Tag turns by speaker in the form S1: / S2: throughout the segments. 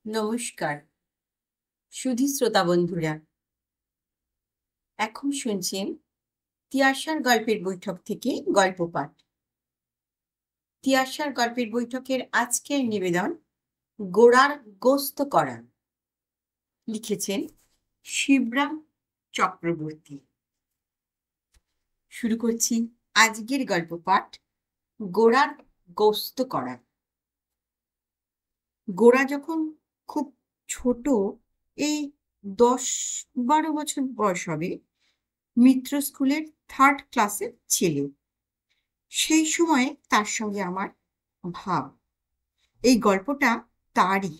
S1: নমস্কার সুধী শ্রোতা বন্ধুরা, এখন শুনছেন তিয়াশার গল্পের বৈঠক থেকে গল্প পাঠ। তিয়াশার গল্পের বৈঠকের আজকের নিবেদন গোড়ার গোস্ত করা, লিখেছেন শিবরাম চক্রবর্তী। শুরু করছি আজকের গল্প পাঠ, গোড়ার গোস্ত করা। গোড়া যখন খুব ছোট, এই 10-12 বছর বয়স হবে, মিত্র স্কুলের 3rd ক্লাসের ছেলে। সেই সময়ে তার সঙ্গে আমার ভাব। এই গল্পটা তারই।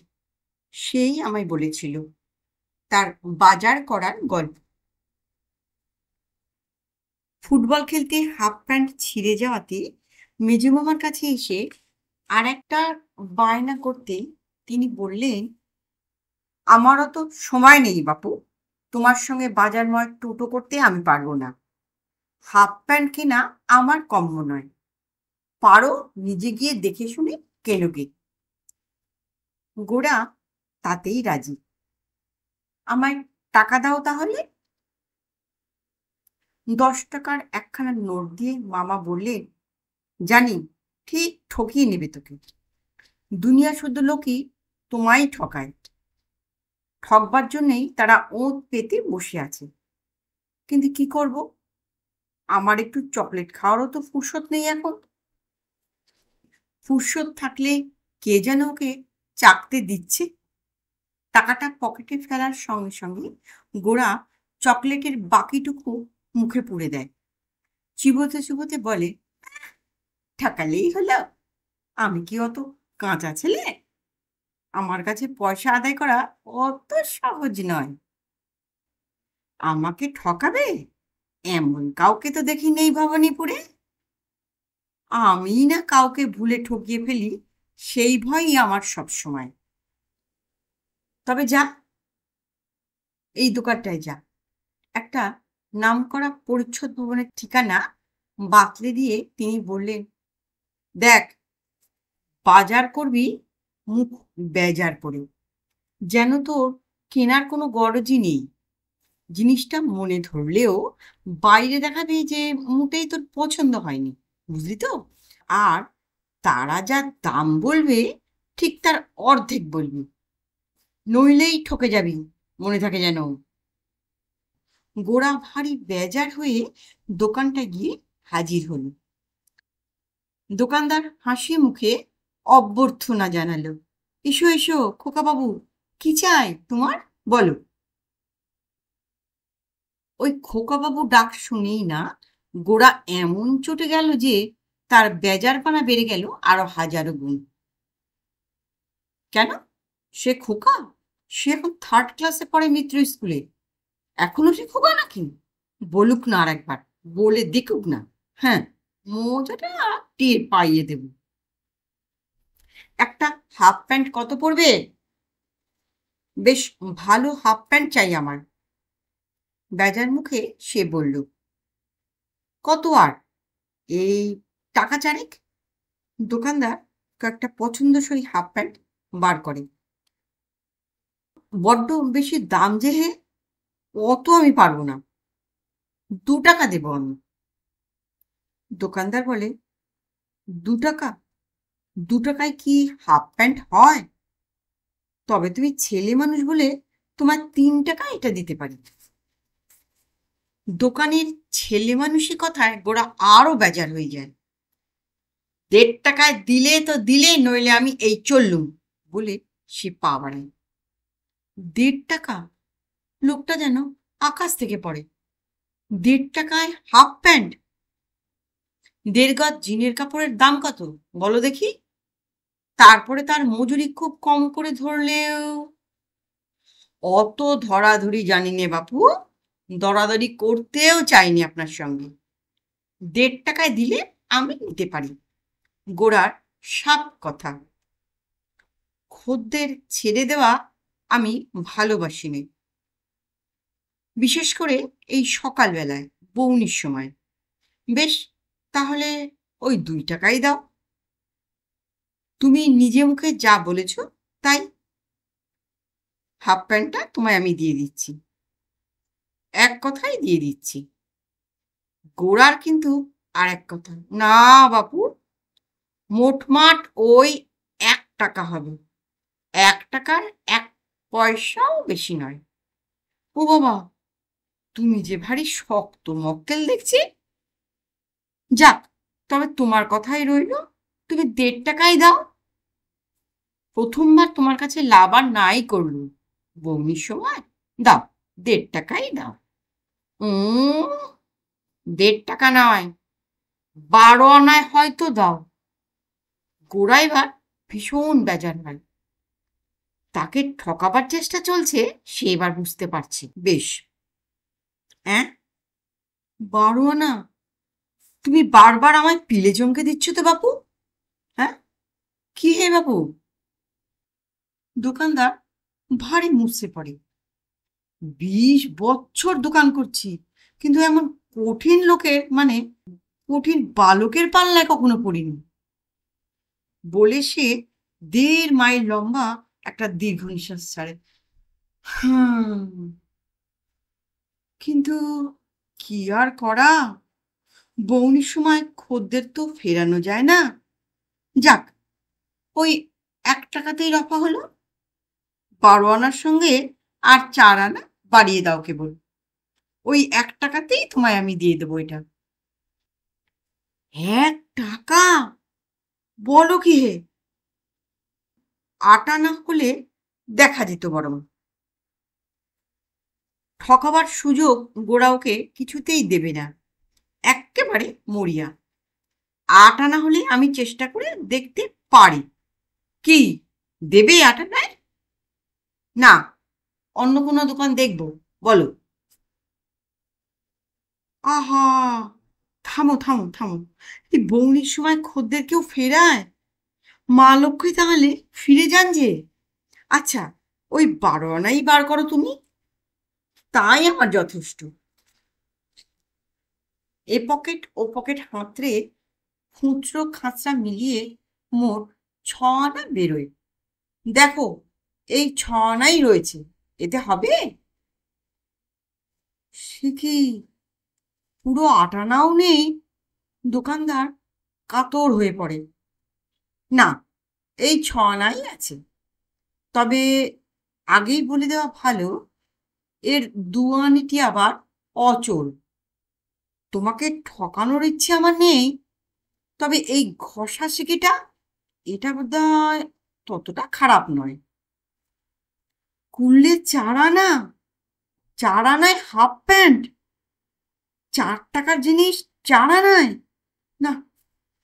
S1: সেই আমায় বলেছিল, তার বাজার করার গল্প। ফুটবল খেলতে হাফ প্যান্ট ছিঁড়ে যাওয়াতে মেজমামার কাছে এসে আর একটা বায়না করতে তিনি বললেন, আমার অত সময় নেই বাপু, তোমার সঙ্গে বাজারময় টোটো করতে আমি পারবো না। হাফ প্যান্ট কেনা আমার কম্ম নয়, পারো নিজে গিয়ে দেখে শুনে কেনগে। গোড়া তাতেই রাজি। আমায় টাকা দাও তাহলে। 10 টাকার একখানা নোট দিয়ে মামা বললেন, জানি ঠিক ঠকিয়ে নেবে তোকে। দুনিয়া শুদ্ধ লোকই তোমায় ঠকায়। ঠকবার জন্যেই তারা ওঁত পেতে বসে আছে। কিন্তু কি করব, আমার একটু চকলেট খাওয়ারও তো ফুরসত নেই এখন। ফুরসত থাকলে কে যেন ওকে চাকতে দিচ্ছে। টাকাটা পকেটে ফেলার সঙ্গে সঙ্গে গোড়া চকলেটের বাকিটুকু মুখে পুরে দেয়। চিবোতে চিবোতে বলে, ঠকালেই হলো, আমি কি অত কাঁচা ছেলে? আমার কাছে পয়সা আদায় করা অত সহজ নয়। আমাকে ঠকাবে এমন কাউকে তো দেখি নেই ভবানীপুরে। আমি না কাউকে ভুলে ঠকিয়ে ফেলি, সেই ভয়ই আমার সব সময়। তবে যা, এই দোকানটায় যা। একটা নামকরা পরিচ্ছদ ভবনের ঠিকানা বাতলে দিয়ে তিনি বললেন, দেখ, বাজার করবি মুখ বেজার করে, যেন তোর কেনার কোনো গরজই নেই। জিনিসটা মনে ধরলেও বাইরে দেখাবি যে মোটেই তোর পছন্দ হয়নি, বুঝলি তো? আর তারা যা দাম বলবে ঠিক তার অর্ধেক বলবি, নইলেই ঠকে যাবি, মনে থাকে যেন। গোড়া ভারী বেজার হয়ে দোকানটা গিয়ে হাজির হলো। দোকানদার হাসি মুখে অভ্যর্থনা জানালো, এসো এসো খোকাবাবু, কি চাই তোমার, বলো। ওই খোকাবাবু ডাক শুনেই না গোড়া এমন চটে গেল যে তার বেজারপানা বেড়ে গেল আরো হাজারো গুণ। কেন, সে খোকা? সে এখন 3rd ক্লাসে পড়ে মিত্র স্কুলে। এখনো সে খোকা নাকি? বলুক না আর একবার, বলে দেখুক না। হ্যাঁ, মজাটা টের পাইয়ে দেব। একটা হাফ প্যান্ট কত পড়বে? বেশ ভালো হাফ প্যান্ট চাই আমার। বেজার মুখে সে বলল, কত আর? এই টাকা চারেক। দোকানদার কয়েকটা পছন্দসই হাফ প্যান্ট বার করে। বড্ড বেশি দাম যে হে, অত আমি পারবো না, 2 টাকা দেবো আমি। দোকানদার বলে, 2 টাকা? 2 টাকায় কি হাফ প্যান্ট হয়? তবে তুমি ছেলে মানুষ বলে তোমার 3 টাকা এটা দিতে পারি। দোকানের ছেলে মানুষই কথায় গোড়া আরো বেজার হয়ে যায়। 1.5 টাকায় দিলে তো দিলে, নইলে আমি এই চললুম, বলে সে পা বাড়ায়। 1.5 টাকা? লোকটা যেন আকাশ থেকে পড়ে। 1.5 টাকায় হাফ প্যান্ট? 1.5 গজ জিনের কাপড়ের দাম কত বলো দেখি? তারপরে তার মজুরি খুব কম করে ধরলেও। অত ধরাধরি জানি নে বাপু, দরাদরি করতেও চাইনি আপনার সঙ্গে। 1.5 টাকায় দিলে আমি নিতে পারি, গোড়ার সাপ কথা। খদ্দের ছেড়ে দেওয়া আমি ভালোবাসি নে, বিশেষ করে এই সকালবেলায় বৌনির সময়। বেশ, তাহলে ওই 2 টাকাই দাও। তুমি নিজে মুখে যা বলেছ তাই। হাফ প্যান্টটা তোমায় আমি দিয়ে দিচ্ছি, এক কথাই দিয়ে দিচ্ছি। গোড়ার কিন্তু আর এক কথা, না বাপু, মোটমাট ওই 1 টাকা হবে, 1 টাকার 1 পয়সাও বেশি নয়। ও বাবা, তুমি যে ভারী শক্ত মক্কেল দেখছি। যাক, তবে তোমার কথাই রইল, তুমি 1.5 টাকাই দাও। প্রথমবার তোমার কাছে লাভ আর নাই করলু, বৌনির সময় দাও, 1.5 টাকাই দাও। 1.5 টাকা নয়, 12 আনায় হয়তো দাও। গোড়া এবার ভীষণ বেজার হয়, তাকে ঠকাবার চেষ্টা চলছে সে এবার বুঝতে পারছে। বেশ, হ্যাঁ, 12 আনা? তুমি বারবার আমায় পিলে চমকে দিচ্ছ তো বাপু। হ্যাঁ, কি হে বাপু? দোকানদার ভারী মুষড়ে পড়ে। 20 বছর দোকান করছি, কিন্তু এমন কঠিন লোকের, মানে কঠিন বালকের পাল্লায় কখনো পড়িনি। বলে সে 1.5 মাইল লম্বা একটা দীর্ঘ নিঃশ্বাস ছাড়ে। কিন্তু কি আর করা, বৌনির সময় খদ্দের তো ফেরানো যায় না। যাক, ওই 1 টাকাতেই রফা হলো। 12 আনার সঙ্গে আর 4 আনা বাড়িয়ে দাও কেবল, ওই 1 টাকাতেই তোমায় আমি দিয়ে দেবো এটা। 1 টাকা? বলো কি হে? 8 আনা হলে দেখা যেত বরং। ঠকাবার সুযোগ গোড়া ওকে কিছুতেই দেবে না, এক্কেবারে মরিয়া। 8 আনা হলে আমি চেষ্টা করে দেখতে পারি। কি দেবে 8 আনায়? না, অন্য কোনো দোকান দেখবো, বলো। আহা, থামো থামো থামো, এই বৌনির সময় খদ্দের কেউ ফেরায়? মা লক্ষ্মী তাহলে ফিরে যান যে। আচ্ছা, ওই 12 আনাই বার করো তুমি, তাই আমার যথেষ্ট। এ পকেট ও পকেট হাতড়ে খুচরো খাঁচরা মিলিয়ে মোট 6 আনা বেরোয়। দেখো, এই 6 আনাই রয়েছে, এতে হবে? সে কি, পুরো 8 আনাও নেই? দোকানদার কাতর হয়ে পড়ে। না, এই 6 আনাই আছে। তবে আগেই বলে দেওয়া ভালো, এর 2 আনিটি আবার অচল। তোমাকে ঠকানোর ইচ্ছে আমার নেই, তবে এই ঘষা শিকিটা, এটা বোধহয় ততটা খারাপ নয়। কুললে 4 আনা? 4 আনায় হাফ প্যান্ট? 4 টাকার জিনিস 4 আনায়? না,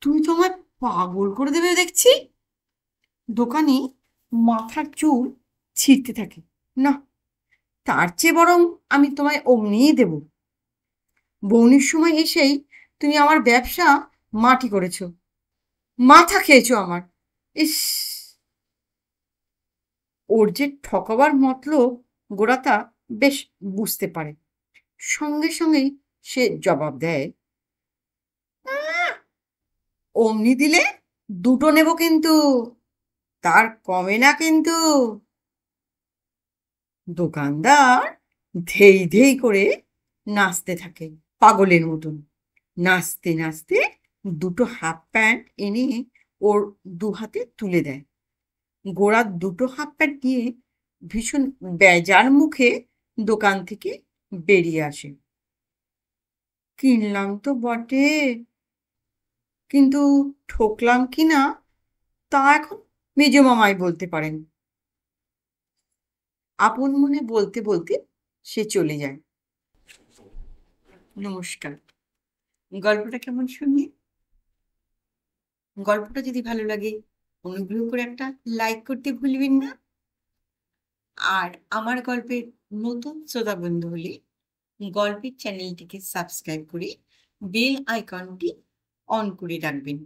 S1: তুমি তো আমায় পাগল করে দেবে দেখছি। দোকানি মাথার চুল ছিঁড়তে থাকে। না, তার চেয়ে বরং আমি তোমায় অমনিই দেব। বৌনির সময় এসেই তুমি আমার ব্যবসা মাটি করেছো, মাথা খেয়েছো আমার। ইস, ওর যে ঠকাবার মতলব গোড়াতা বেশ বুঝতে পারে। সঙ্গে সঙ্গেই সে জবাব দেয়, "আহ, অমনি দিলে 2টো নেব কিন্তু, তার কমে না কিন্তু।" দোকানদার ধেই ধেই করে নাচতে থাকে পাগলের মতন। নাচতে নাচতে 2টো হাফ প্যান্ট এনে ওর 2 হাতে তুলে দেয়। গোড়া 2টো হাফ প্যান্ট নিয়ে ভীষণ বেজার মুখে দোকান থেকে বেরিয়ে আসে। কিনলাম তো বটে, কিন্তু ঠকলাম কি না তা এখন মেজো মামাই বলতে পারেন। আপন মনে বলতে বলতে সে চলে যায়। নমস্কার। গল্পটা কেমন শুনলে? গল্পটা যদি ভালো লাগে, অনুগ্রহ করে একটা লাইক করতে ভুলবেন না। আর আমার গল্পের নতুন শ্রোতা বন্ধু হলে গল্পের চ্যানেলটিকে সাবস্ক্রাইব করে বেল আইকনটি অন করে রাখবেন।